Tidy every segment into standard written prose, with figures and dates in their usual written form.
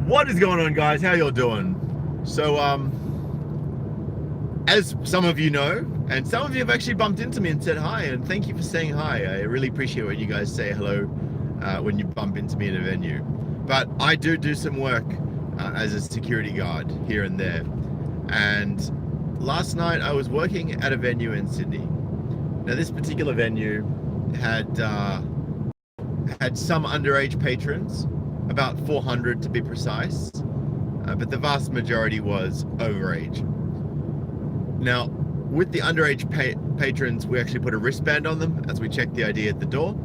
What is going on, guys? How y'all doing? So, as some of you know, and some of you have actually bumped into me and said hi, and thank you for saying hi. I really appreciate when you guys say hello when you bump into me in a venue. But I do some work as a security guard here and there. And last night I was working at a venue in Sydney. Now, this particular venue had some underage patrons, about 400 to be precise, but the vast majority was overage. Now, with the underage patrons, we actually put a wristband on them as we check the ID at the door.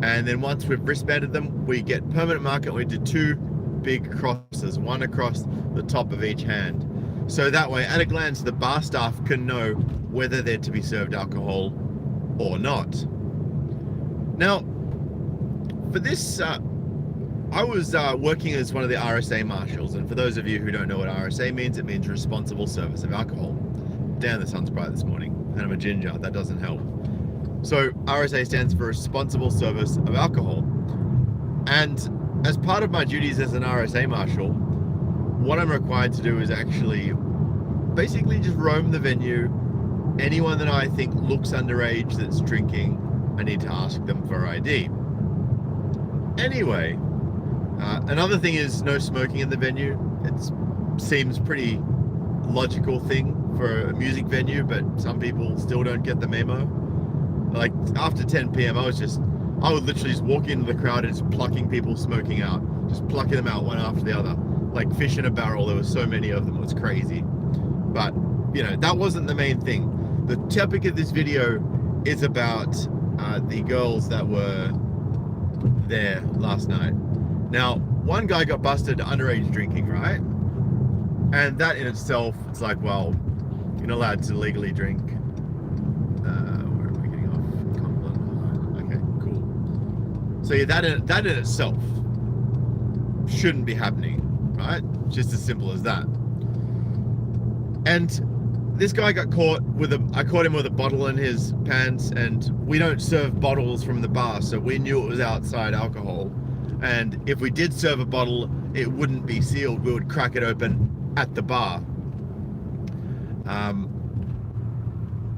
And then once we've wristbanded them, we get permanent marker. We do two big crosses, one across the top of each hand. So that way, at a glance, the bar staff can know whether they're to be served alcohol or not. Now, for this, I was working as one of the RSA marshals, and for those of you who don't know what RSA means, it means responsible service of alcohol. Damn, the sun's bright this morning, and I'm a ginger, that doesn't help. So RSA stands for responsible service of alcohol. And as part of my duties as an RSA marshal, what I'm required to do is actually basically just roam the venue. Anyone that I think looks underage that's drinking, I need to ask them for ID. Anyway, another thing is no smoking in the venue. It seems pretty logical thing for a music venue, but some people still don't get the memo. Like after 10 p.m, I would literally just walk into the crowd and just plucking people smoking out, just plucking them out one after the other, like fish in a barrel. There were so many of them, it was crazy. But you know, that wasn't the main thing. The topic of this video is about the girls that were there last night. Now, one guy got busted underage drinking, right? And that in itself, it's like, well, you're not allowed to legally drink. Where are we getting off? Cumberland. Okay, cool. So yeah, that in itself shouldn't be happening, right? Just as simple as that. And this guy got caught with I caught him with a bottle in his pants, and we don't serve bottles from the bar, so we knew it was outside alcohol. And if we did serve a bottle, it wouldn't be sealed. We would crack it open at the bar.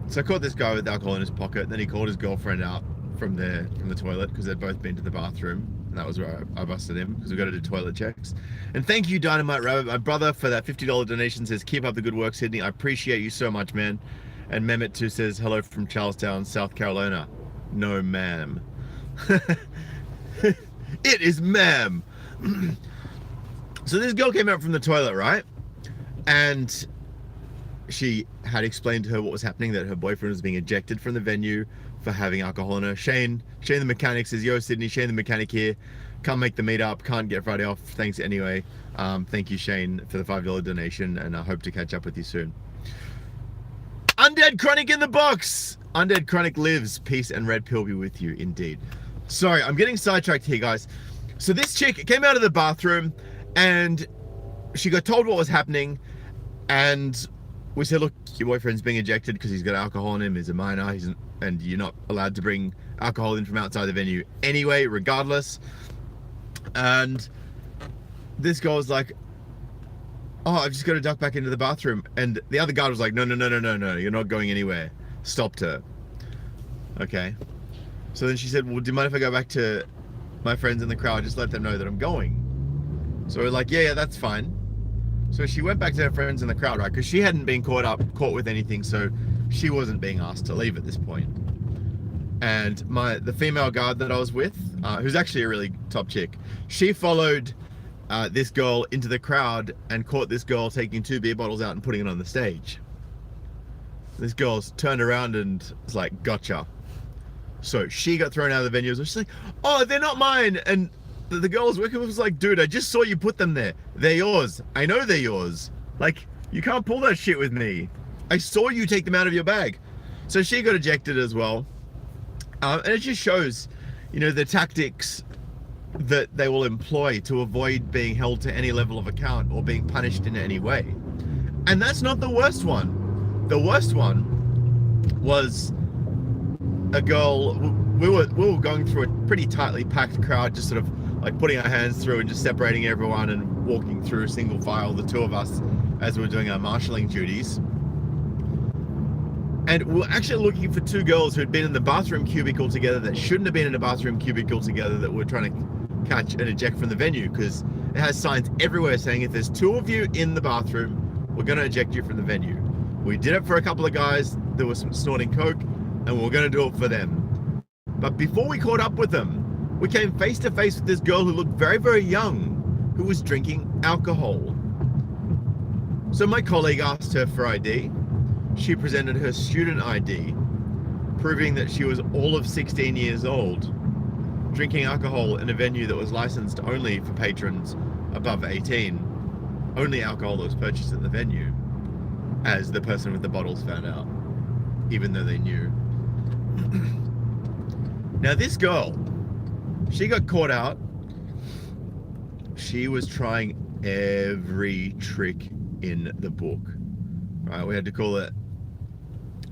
So I caught this guy with alcohol in his pocket. Then he called his girlfriend out from the toilet because they'd both been to the bathroom. And that was where I busted him, because we got to do toilet checks. And thank you, Dynamite Rabbit, my brother, for that $50 donation. Says, keep up the good work, Sydney. I appreciate you so much, man. And Mehmet too says, hello from Charlestown, South Carolina. No, ma'am. It is ma'am. So this girl came out from the toilet, right? And she had explained to her what was happening, that her boyfriend was being ejected from the venue for having alcohol in her. Shane the mechanic says, yo, Sydney, Shane the mechanic here. Can't make the meetup, can't get Friday off. Thanks anyway. Thank you, Shane, for the $5 donation, and I hope to catch up with you soon. Undead Chronic in the box. Undead Chronic lives. Peace and red pill be with you, indeed. Sorry, I'm getting sidetracked here, guys. So this chick came out of the bathroom and she got told what was happening, and we said, look, your boyfriend's being ejected because he's got alcohol on him, he's a minor, and you're not allowed to bring alcohol in from outside the venue anyway, regardless. And this girl was like, oh, I've just got to duck back into the bathroom. And the other guard was like, no, you're not going anywhere. Stopped her. Okay. So then she said, well, do you mind if I go back to my friends in the crowd, just let them know that I'm going? So we're like, yeah, that's fine. So she went back to her friends in the crowd, right? Because she hadn't been caught with anything, so she wasn't being asked to leave at this point. And the female guard that I was with, who's actually a really top chick, she followed this girl into the crowd and caught this girl taking 2 beer bottles out and putting it on the stage. This girl's turned around and was like, gotcha. So she got thrown out of the venue. So she's like, oh, they're not mine. And the girl I was working with was like, dude, I just saw you put them there. They're yours. I know they're yours. Like, you can't pull that shit with me. I saw you take them out of your bag. So she got ejected as well. And it just shows, you know, the tactics that they will employ to avoid being held to any level of account or being punished in any way. And that's not the worst one. The worst one was a girl. We were going through a pretty tightly packed crowd, just sort of like putting our hands through and just separating everyone and walking through single file, the two of us, as we were doing our marshalling duties. And we're actually looking for two girls who had been in the bathroom cubicle together that shouldn't have been in a bathroom cubicle together, that we're trying to catch and eject from the venue, because it has signs everywhere saying if there's two of you in the bathroom, we're going to eject you from the venue. We did it for a couple of guys that were snorting coke, and we were going to do it for them. But before we caught up with them, we came face to face with this girl who looked very, very young, who was drinking alcohol. So my colleague asked her for ID. She presented her student ID, proving that she was all of 16 years old, drinking alcohol in a venue that was licensed only for patrons above 18. Only alcohol that was purchased at the venue, as the person with the bottles found out, even though they knew. Now this girl, she got caught out. She was trying every trick in the book. Right, we had to call it,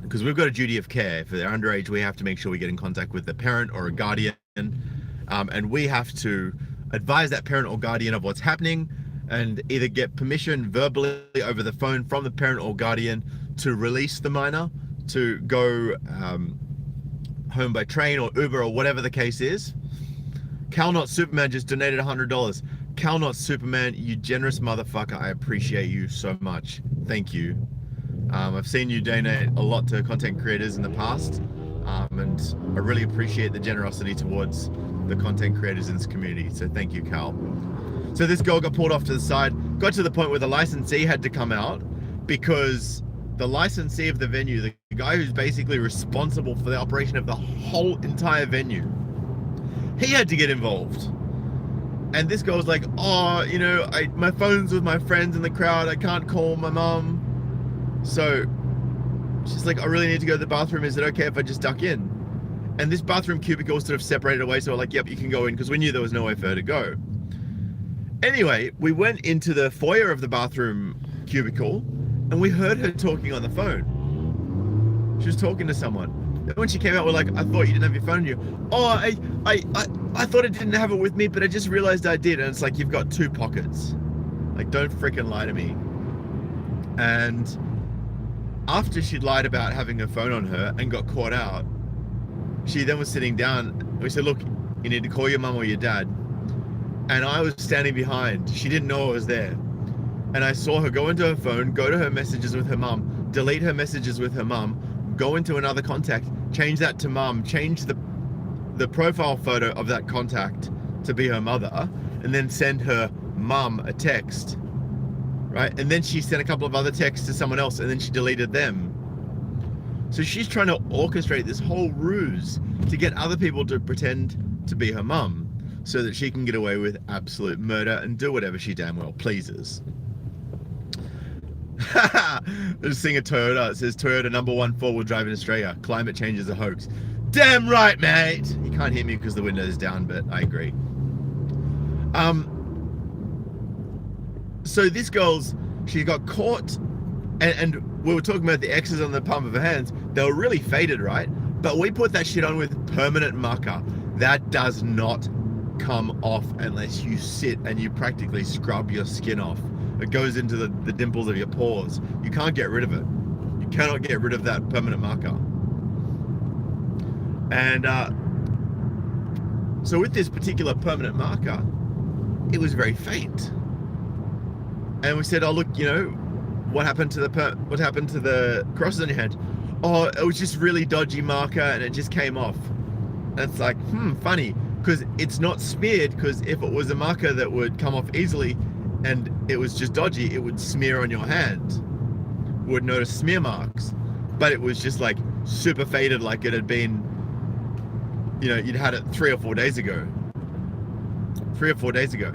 because we've got a duty of care. If they're underage, we have to make sure we get in contact with the parent or a guardian, and we have to advise that parent or guardian of what's happening, and either get permission verbally over the phone from the parent or guardian to release the minor to go home by train or Uber or whatever the case is. Cal Not Superman just donated $100. Cal Not Superman, you generous motherfucker. I appreciate you so much. Thank you. I've seen you donate a lot to content creators in the past, and I really appreciate the generosity towards the content creators in this community. So thank you, Cal. So this girl got pulled off to the side, got to the point where the licensee had to come out, because the licensee of the venue, the guy who's basically responsible for the operation of the whole entire venue, he had to get involved. And this girl was like, oh, you know, my phone's with my friends in the crowd, I can't call my mom. So she's like, I really need to go to the bathroom, is it okay if I just duck in? And this bathroom cubicle sort of separated away, so we're like, yep, you can go in, because we knew there was no way for her to go. Anyway, we went into the foyer of the bathroom cubicle, and we heard her talking on the phone. She was talking to someone. And when she came out, we're like, I thought you didn't have your phone on you. Oh, I thought I didn't have it with me, but I just realized I did. And it's like, you've got two pockets. Like, don't freaking lie to me. And after she'd lied about having her phone on her and got caught out, she then was sitting down. We said, look, you need to call your mum or your dad. And I was standing behind. She didn't know I was there. And I saw her go into her phone, go to her messages with her mum, delete her messages with her mum, go into another contact, change that to mum, change the profile photo of that contact to be her mother, and then send her mum a text, right? And then she sent a couple of other texts to someone else, and then she deleted them. So she's trying to orchestrate this whole ruse to get other people to pretend to be her mum, so that she can get away with absolute murder and do whatever she damn well pleases. Just seeing a Toyota. It says Toyota #1 4-wheel drive in Australia. Climate change is a hoax. Damn right, mate. You can't hear me because the window is down, but I agree. So this girl's, she got caught, and we were talking about the X's on the palm of her hands. They were really faded, right? But we put that shit on with permanent marker. That does not come off unless you sit and you practically scrub your skin off. It goes into the dimples of your pores. You can't get rid of it. You cannot get rid of that permanent marker. And so with this particular permanent marker, it was very faint. And we said, oh look, you know, what happened to the crosses on your hand? Oh, it was just really dodgy marker and it just came off. And it's like, funny, because it's not smeared, because if it was a marker that would come off easily and it was just dodgy, it would smear on your hand. We would notice smear marks. But it was just like super faded, like it had been, you know, you'd had it 3 or 4 days ago. 3 or 4 days ago.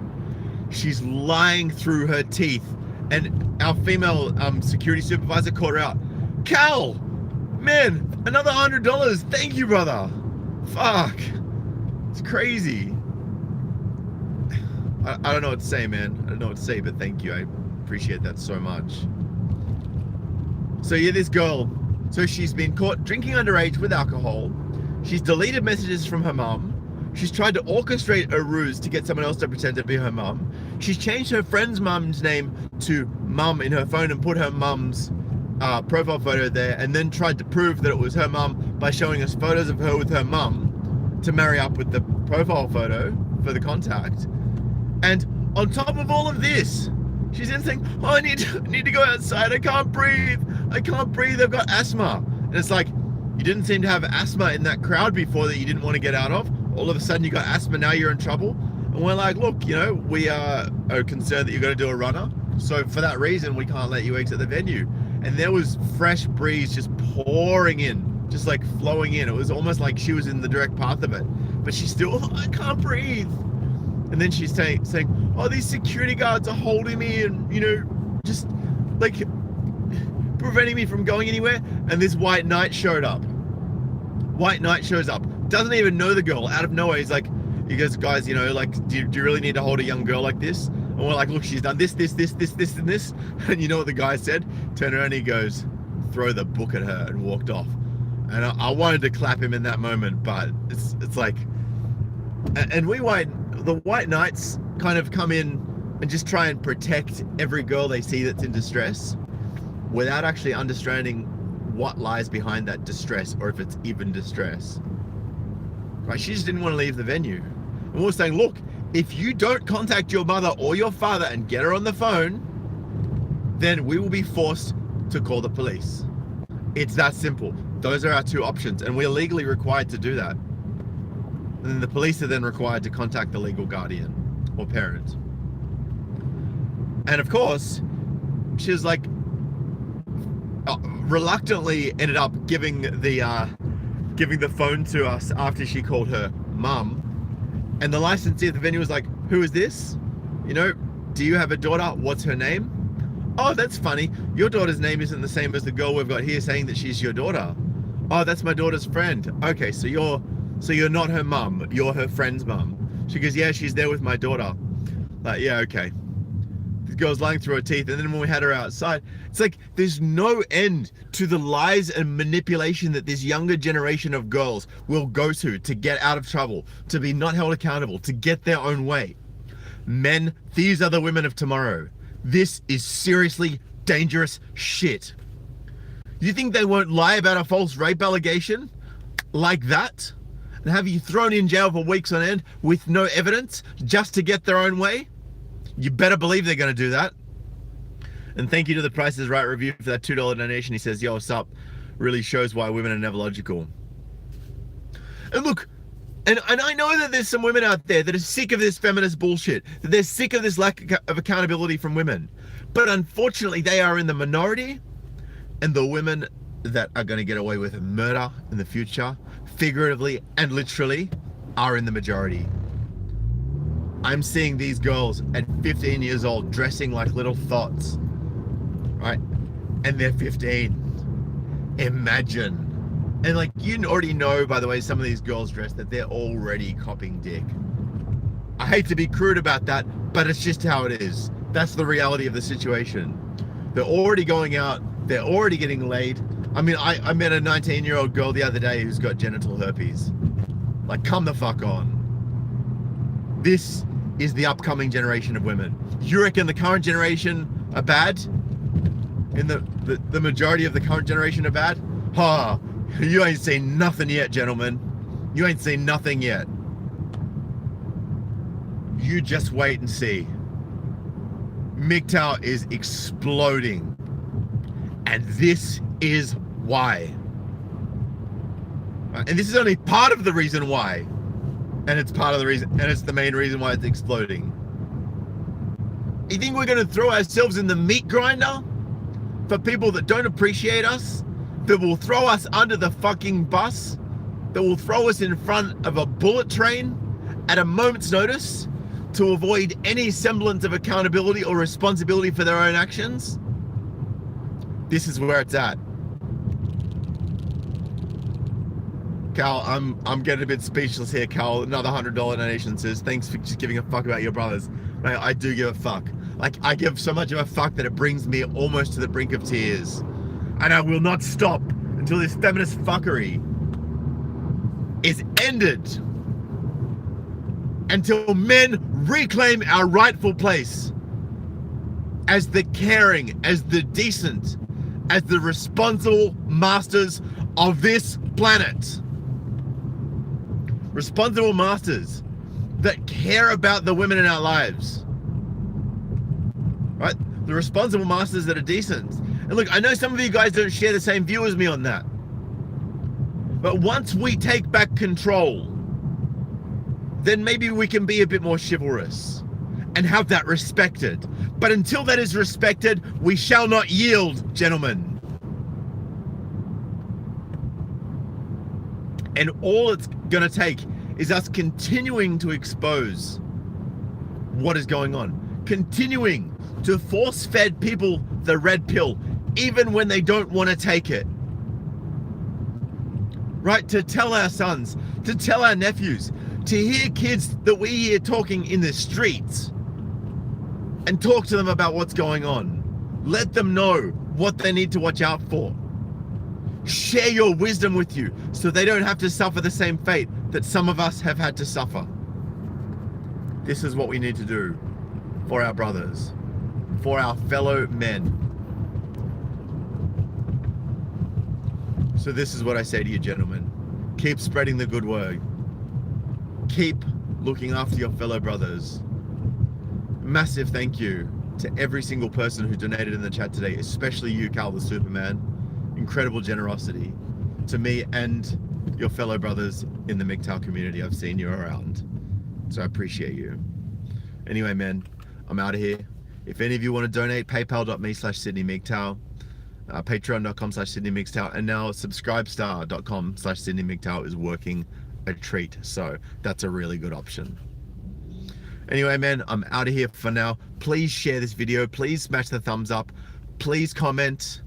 She's lying through her teeth. And our female security supervisor called her out. Cal, man, another $100. Thank you, brother. Fuck. It's crazy. I don't know what to say, man. I don't know what to say, but thank you. I appreciate that so much. So yeah, this girl, so she's been caught drinking underage with alcohol. She's deleted messages from her mum, She's tried to orchestrate a ruse to get someone else to pretend to be her mum. She's changed her friend's mum's name to mum in her phone and put her mum's profile photo there, and then tried to prove that it was her mum by showing us photos of her with her mum to marry up with the profile photo for the contact. And on top of all of this, she's then saying, oh, I need to go outside. I can't breathe. I've got asthma. And it's like, you didn't seem to have asthma in that crowd before that you didn't want to get out of. All of a sudden you got asthma, now you're in trouble. And we're like, look, you know, we are concerned that you're going to do a runner. So for that reason, we can't let you exit the venue. And there was fresh breeze just pouring in, just like flowing in. It was almost like she was in the direct path of it. But she's still, oh, I can't breathe. And then she's saying, oh, these security guards are holding me and, you know, just like preventing me from going anywhere. And this white knight showed up. White knight shows up. Doesn't even know the girl. Out of nowhere, he goes, guys, you know, like, do you really need to hold a young girl like this? And we're like, look, she's done this, and this. And you know what the guy said? Turned around and he goes, throw the book at her, and walked off. And I wanted to clap him in that moment, but it's like, and the white knights kind of come in and just try and protect every girl they see that's in distress without actually understanding what lies behind that distress, or if it's even distress. Right? She just didn't want to leave the venue. And we were saying, look, if you don't contact your mother or your father and get her on the phone, then we will be forced to call the police. It's that simple. Those are our two options, and we're legally required to do that. And then the police are then required to contact the legal guardian or parent. And of course, she was like, reluctantly ended up giving the phone to us after she called her mum. And the licensee of the venue was like, who is this? You know, do you have a daughter? What's her name? Oh, that's funny. Your daughter's name isn't the same as the girl we've got here saying that she's your daughter. Oh, that's my daughter's friend. Okay, so you're not her mum, you're her friend's mum. She goes, yeah, she's there with my daughter. Like, yeah, okay. The girl's lying through her teeth, and then when we had her outside, it's like there's no end to the lies and manipulation that this younger generation of girls will go to get out of trouble, to be not held accountable, to get their own way. Men, these are the women of tomorrow. This is seriously dangerous shit. You think they won't lie about a false rape allegation like that and have you thrown in jail for weeks on end with no evidence just to get their own way? You better believe they're going to do that. And thank you to the Price is Right review for that $2 donation. He says, yo, what's up? Really shows why women are never logical. And look, and I know that there's some women out there that are sick of this feminist bullshit, that they're sick of this lack of accountability from women. But unfortunately, they are in the minority, and the women that are going to get away with murder in the future, figuratively and literally, are in the majority. I'm seeing these girls at 15 years old dressing like little thoughts, right? And they're 15. Imagine. And like, you already know, by the way, some of these girls dress that they're already copping dick. I hate to be crude about that, but it's just how it is. That's the reality of the situation. They're already going out. They're already getting laid. I mean, I met a 19-year-old girl the other day who's got genital herpes. Like, come the fuck on. This is the upcoming generation of women. You reckon the current generation are bad? And the majority of the current generation are bad? Ha! You ain't seen nothing yet, gentlemen. You ain't seen nothing yet. You just wait and see. MGTOW is exploding. And this is why. And this is only part of the reason why. And it's part of the reason, and it's the main reason why it's exploding. You think we're going to throw ourselves in the meat grinder for people that don't appreciate us, that will throw us under the fucking bus, that will throw us in front of a bullet train at a moment's notice to avoid any semblance of accountability or responsibility for their own actions? This is where it's at. Cal, I'm getting a bit speechless here, Cal. Another $100 donation says, thanks for just giving a fuck about your brothers. Mate, I do give a fuck. Like, I give so much of a fuck that it brings me almost to the brink of tears. And I will not stop until this feminist fuckery is ended. until men reclaim our rightful place as the caring, as the decent, as the responsible masters of this planet. Responsible masters that care about the women in our lives. Right? The responsible masters that are decent. And look, I know some of you guys don't share the same view as me on that. But once we take back control, then maybe we can be a bit more chivalrous and have that respected. But until that is respected, we shall not yield, gentlemen. And all it's gonna take is us continuing to expose what is going on, continuing to force-fed people the red pill, even when they don't want to take it. Right? To tell our sons, to tell our nephews, to hear kids that we hear talking in the streets and talk to them about what's going on. Let them know what they need to watch out for. Share your wisdom with you so they don't have to suffer the same fate that some of us have had to suffer. This is what we need to do for our brothers, for our fellow men. So this is what I say to you, gentlemen. Keep spreading the good word. Keep looking after your fellow brothers. Massive thank you to every single person who donated in the chat today, especially you, Cal the Superman. Incredible generosity to me and your fellow brothers in the MGTOW community. I've seen you around, so I appreciate you. Anyway, man, I'm out of here. If any of you want to donate, paypal.me/SydneyMGTOW, patreon.com/SydneyMGTOW, and now subscribestar.com/SydneyMGTOW is working a treat. So that's a really good option. Anyway, man, I'm out of here for now. Please share this video. Please smash the thumbs up. Please comment.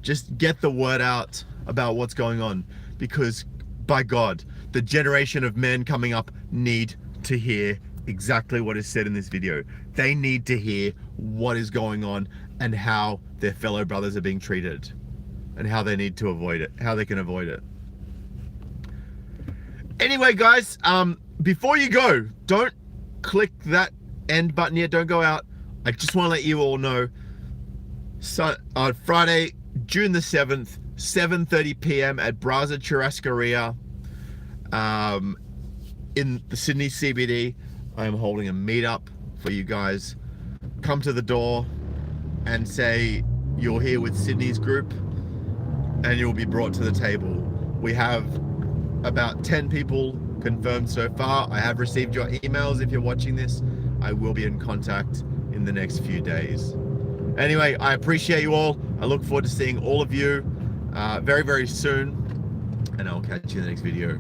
Just get the word out about what's going on, because by God, the generation of men coming up need to hear exactly what is said in this video. They need to hear what is going on and how their fellow brothers are being treated and how they need to avoid it, how they can avoid it. Anyway, guys, before you go, don't click that end button yet. Don't go out. I just want to let you all know, so on Friday, June the 7th, 7:30 p.m. at Braza Churrascaria in the Sydney CBD. I am holding a meetup for you guys. Come to the door and say you're here with Sydney's group, and you'll be brought to the table. We have about 10 people confirmed so far. I have received your emails. If you're watching this, I will be in contact in the next few days. Anyway, I appreciate you all. I look forward to seeing all of you very, very soon, and I'll catch you in the next video.